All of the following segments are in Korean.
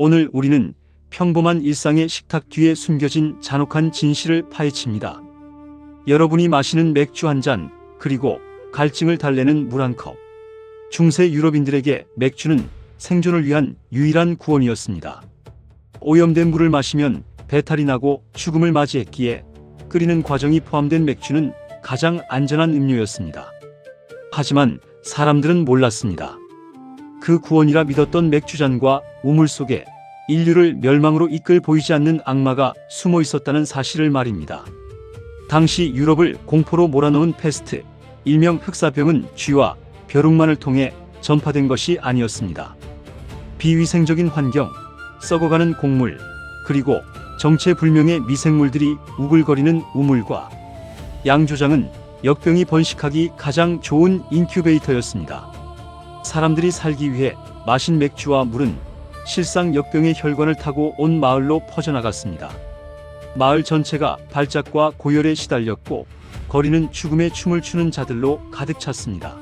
오늘 우리는 평범한 일상의 식탁 뒤에 숨겨진 잔혹한 진실을 파헤칩니다. 여러분이 마시는 맥주 한 잔, 그리고 갈증을 달래는 물 한 컵. 중세 유럽인들에게 맥주는 생존을 위한 유일한 구원이었습니다. 오염된 물을 마시면 배탈이 나고 죽음을 맞이했기에 끓이는 과정이 포함된 맥주는 가장 안전한 음료였습니다. 하지만 사람들은 몰랐습니다. 그 구원이라 믿었던 맥주잔과 우물 속에 인류를 멸망으로 이끌 보이지 않는 악마가 숨어 있었다는 사실을 말입니다. 당시 유럽을 공포로 몰아넣은 패스트, 일명 흑사병은 쥐와 벼룩만을 통해 전파된 것이 아니었습니다. 비위생적인 환경, 썩어가는 곡물, 그리고 정체불명의 미생물들이 우글거리는 우물과 양조장은 역병이 번식하기 가장 좋은 인큐베이터였습니다. 사람들이 살기 위해 마신 맥주와 물은 실상 역병의 혈관을 타고 온 마을로 퍼져나갔습니다. 마을 전체가 발작과 고열에 시달렸고 거리는 죽음의 춤을 추는 자들로 가득 찼습니다.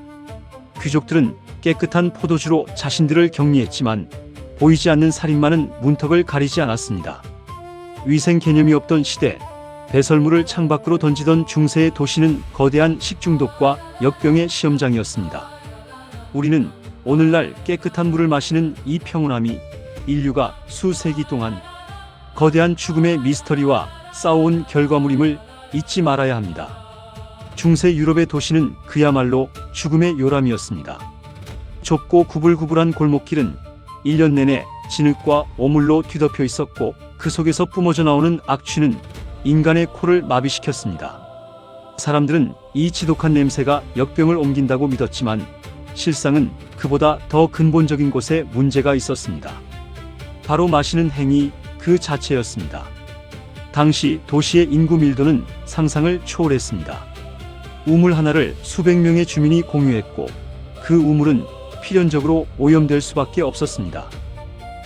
귀족들은 깨끗한 포도주로 자신들을 격리했지만 보이지 않는 살인마는 문턱을 가리지 않았습니다. 위생 개념이 없던 시대, 배설물을 창밖으로 던지던 중세의 도시는 거대한 식중독과 역병의 시험장이었습니다. 우리는 오늘날 깨끗한 물을 마시는 이 평온함이 인류가 수세기 동안 거대한 죽음의 미스터리와 싸워온 결과물임을 잊지 말아야 합니다. 중세 유럽의 도시는 그야말로 죽음의 요람이었습니다. 좁고 구불구불한 골목길은 1년 내내 진흙과 오물로 뒤덮여 있었고 그 속에서 뿜어져 나오는 악취는 인간의 코를 마비시켰습니다. 사람들은 이 지독한 냄새가 역병을 옮긴다고 믿었지만 실상은 그보다 더 근본적인 곳에 문제가 있었습니다. 바로 마시는 행위 그 자체였습니다. 당시 도시의 인구 밀도는 상상을 초월했습니다. 우물 하나를 수백 명의 주민이 공유했고 그 우물은 필연적으로 오염될 수밖에 없었습니다.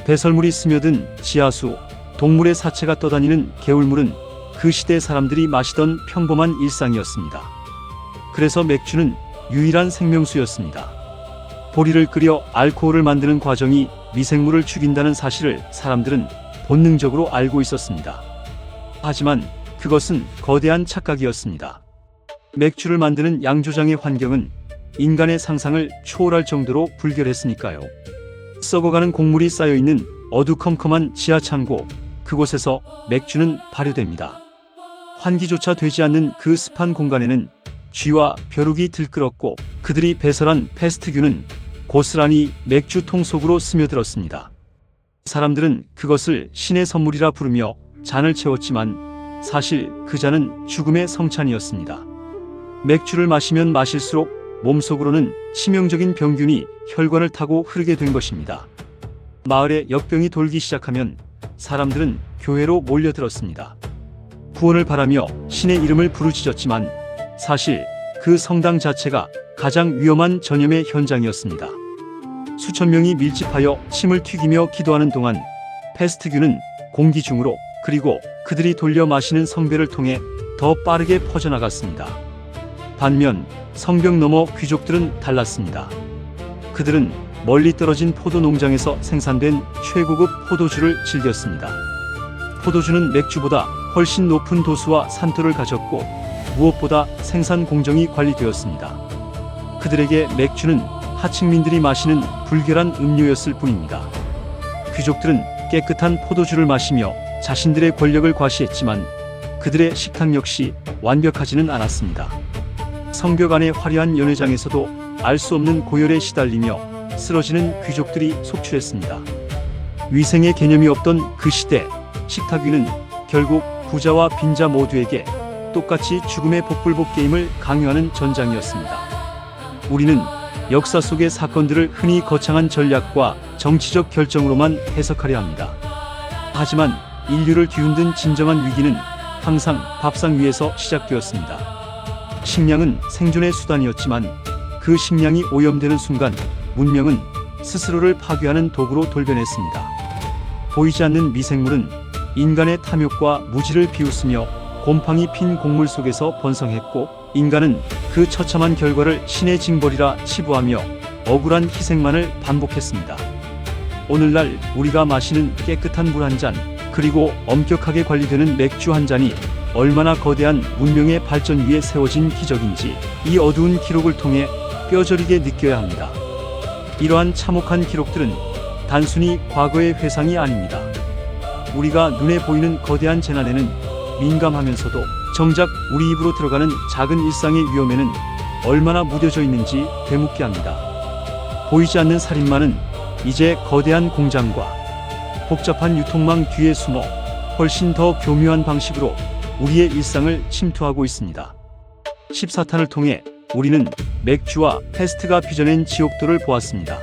배설물이 스며든 지하수, 동물의 사체가 떠다니는 개울물은 그 시대 사람들이 마시던 평범한 일상이었습니다. 그래서 맥주는 유일한 생명수였습니다. 보리를 끓여 알코올을 만드는 과정이 미생물을 죽인다는 사실을 사람들은 본능적으로 알고 있었습니다. 하지만 그것은 거대한 착각이었습니다. 맥주를 만드는 양조장의 환경은 인간의 상상을 초월할 정도로 불결했으니까요. 썩어가는 곡물이 쌓여있는 어두컴컴한 지하창고, 그곳에서 맥주는 발효됩니다. 환기조차 되지 않는 그 습한 공간에는 쥐와 벼룩이 들끓었고 그들이 배설한 패스트균은 고스란히 맥주통 속으로 스며들었습니다. 사람들은 그것을 신의 선물이라 부르며 잔을 채웠지만 사실 그 잔은 죽음의 성찬이었습니다. 맥주를 마시면 마실수록 몸속으로는 치명적인 병균이 혈관을 타고 흐르게 된 것입니다. 마을에 역병이 돌기 시작하면 사람들은 교회로 몰려들었습니다. 구원을 바라며 신의 이름을 부르짖었지만 사실 그 성당 자체가 가장 위험한 전염의 현장이었습니다. 수천 명이 밀집하여 침을 튀기며 기도하는 동안 패스트균은 공기 중으로 그리고 그들이 돌려 마시는 성배를 통해 더 빠르게 퍼져나갔습니다. 반면 성벽 너머 귀족들은 달랐습니다. 그들은 멀리 떨어진 포도 농장에서 생산된 최고급 포도주를 즐겼습니다. 포도주는 맥주보다 훨씬 높은 도수와 산도를 가졌고 무엇보다 생산 공정이 관리되었습니다. 그들에게 맥주는 하층민들이 마시는 불결한 음료였을 뿐입니다. 귀족들은 깨끗한 포도주를 마시며 자신들의 권력을 과시했지만 그들의 식탁 역시 완벽하지는 않았습니다. 성벽 안의 화려한 연회장에서도 알 수 없는 고열에 시달리며 쓰러지는 귀족들이 속출했습니다. 위생의 개념이 없던 그 시대, 식탁 위는 결국 부자와 빈자 모두에게 똑같이 죽음의 복불복 게임을 강요하는 전장이었습니다. 우리는 역사 속의 사건들을 흔히 거창한 전략과 정치적 결정으로만 해석하려 합니다. 하지만 인류를 뒤흔든 진정한 위기는 항상 밥상 위에서 시작되었습니다. 식량은 생존의 수단이었지만 그 식량이 오염되는 순간 문명은 스스로를 파괴하는 도구로 돌변했습니다. 보이지 않는 미생물은 인간의 탐욕과 무지를 비웃으며 곰팡이 핀 곡물 속에서 번성했고 인간은 그 처참한 결과를 신의 징벌이라 치부하며 억울한 희생만을 반복했습니다. 오늘날 우리가 마시는 깨끗한 물 한 잔, 그리고 엄격하게 관리되는 맥주 한 잔이 얼마나 거대한 문명의 발전 위에 세워진 기적인지 이 어두운 기록을 통해 뼈저리게 느껴야 합니다. 이러한 참혹한 기록들은 단순히 과거의 회상이 아닙니다. 우리가 눈에 보이는 거대한 재난에는 민감하면서도 정작 우리 입으로 들어가는 작은 일상의 위험에는 얼마나 무뎌져 있는지 되묻게 합니다. 보이지 않는 살인마는 이제 거대한 공장과 복잡한 유통망 뒤에 숨어 훨씬 더 교묘한 방식으로 우리의 일상을 침투하고 있습니다. 14탄을 통해 우리는 맥주와 패스트가 빚어낸 지옥도를 보았습니다.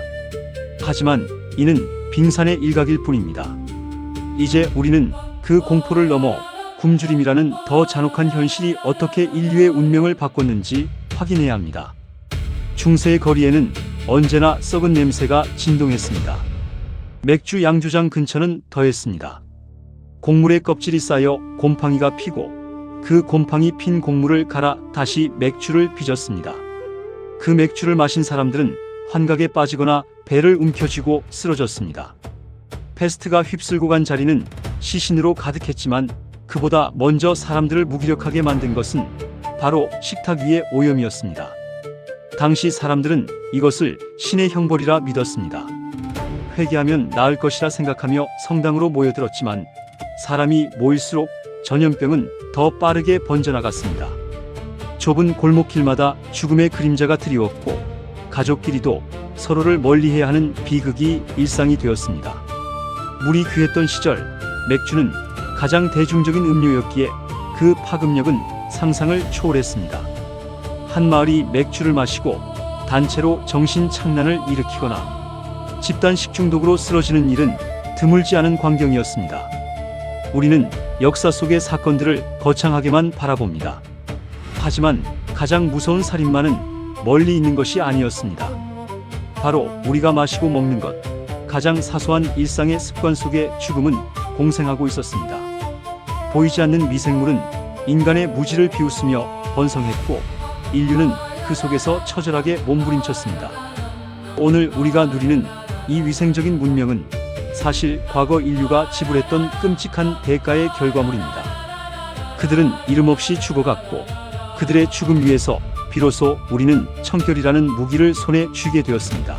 하지만 이는 빙산의 일각일 뿐입니다. 이제 우리는 그 공포를 넘어 굶주림이라는 더 잔혹한 현실이 어떻게 인류의 운명을 바꿨는지 확인해야 합니다. 중세의 거리에는 언제나 썩은 냄새가 진동했습니다. 맥주 양조장 근처는 더했습니다. 곡물의 껍질이 쌓여 곰팡이가 피고 그 곰팡이 핀 곡물을 갈아 다시 맥주를 빚었습니다. 그 맥주를 마신 사람들은 환각에 빠지거나 배를 움켜쥐고 쓰러졌습니다. 패스트가 휩쓸고 간 자리는 시신으로 가득했지만 그보다 먼저 사람들을 무기력하게 만든 것은 바로 식탁 위의 오염이었습니다. 당시 사람들은 이것을 신의 형벌이라 믿었습니다. 회개하면 나을 것이라 생각하며 성당으로 모여들었지만 사람이 모일수록 전염병은 더 빠르게 번져나갔습니다. 좁은 골목길마다 죽음의 그림자가 드리웠고 가족끼리도 서로를 멀리해야 하는 비극이 일상이 되었습니다. 물이 귀했던 시절 맥주는 가장 대중적인 음료였기에 그 파급력은 상상을 초월했습니다. 한 마을이 맥주를 마시고 단체로 정신착란을 일으키거나 집단 식중독으로 쓰러지는 일은 드물지 않은 광경이었습니다. 우리는 역사 속의 사건들을 거창하게만 바라봅니다. 하지만 가장 무서운 살인마는 멀리 있는 것이 아니었습니다. 바로 우리가 마시고 먹는 것, 가장 사소한 일상의 습관 속에 죽음은 공생하고 있었습니다. 보이지 않는 미생물은 인간의 무지를 비웃으며 번성했고 인류는 그 속에서 처절하게 몸부림쳤습니다. 오늘 우리가 누리는 이 위생적인 문명은 사실 과거 인류가 지불했던 끔찍한 대가의 결과물입니다. 그들은 이름 없이 죽어갔고 그들의 죽음 위에서 비로소 우리는 청결이라는 무기를 손에 쥐게 되었습니다.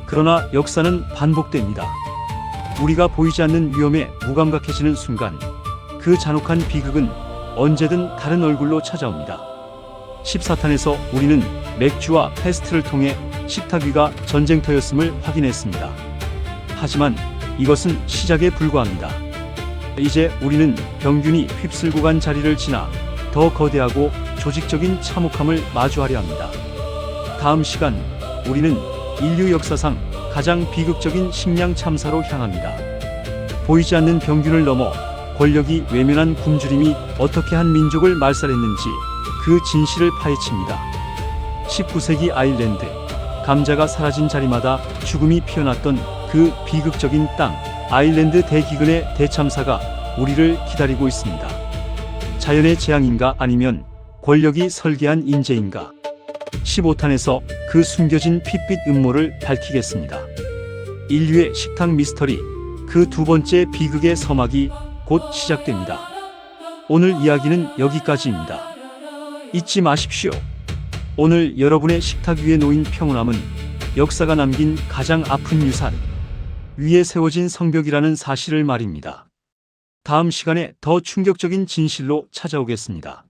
그러나 역사는 반복됩니다. 우리가 보이지 않는 위험에 무감각해지는 순간 그 잔혹한 비극은 언제든 다른 얼굴로 찾아옵니다. 14탄에서 우리는 맥주와 패스트를 통해 식탁 위가 전쟁터였음을 확인했습니다. 하지만 이것은 시작에 불과합니다. 이제 우리는 병균이 휩쓸고 간 자리를 지나 더 거대하고 조직적인 참혹함을 마주하려 합니다. 다음 시간 우리는 인류 역사상 가장 비극적인 식량 참사로 향합니다. 보이지 않는 병균을 넘어 권력이 외면한 굶주림이 어떻게 한 민족을 말살했는지 그 진실을 파헤칩니다. 19세기 아일랜드, 감자가 사라진 자리마다 죽음이 피어났던 그 비극적인 땅, 아일랜드 대기근의 대참사가 우리를 기다리고 있습니다. 자연의 재앙인가 아니면 권력이 설계한 인재인가? 15탄에서 그 숨겨진 핏빛 음모를 밝히겠습니다. 인류의 식탁 미스터리, 그 두 번째 비극의 서막이 곧 시작됩니다. 오늘 이야기는 여기까지입니다. 잊지 마십시오. 오늘 여러분의 식탁 위에 놓인 평온함은 역사가 남긴 가장 아픈 유산, 위에 세워진 성벽이라는 사실을 말입니다. 다음 시간에 더 충격적인 진실로 찾아오겠습니다.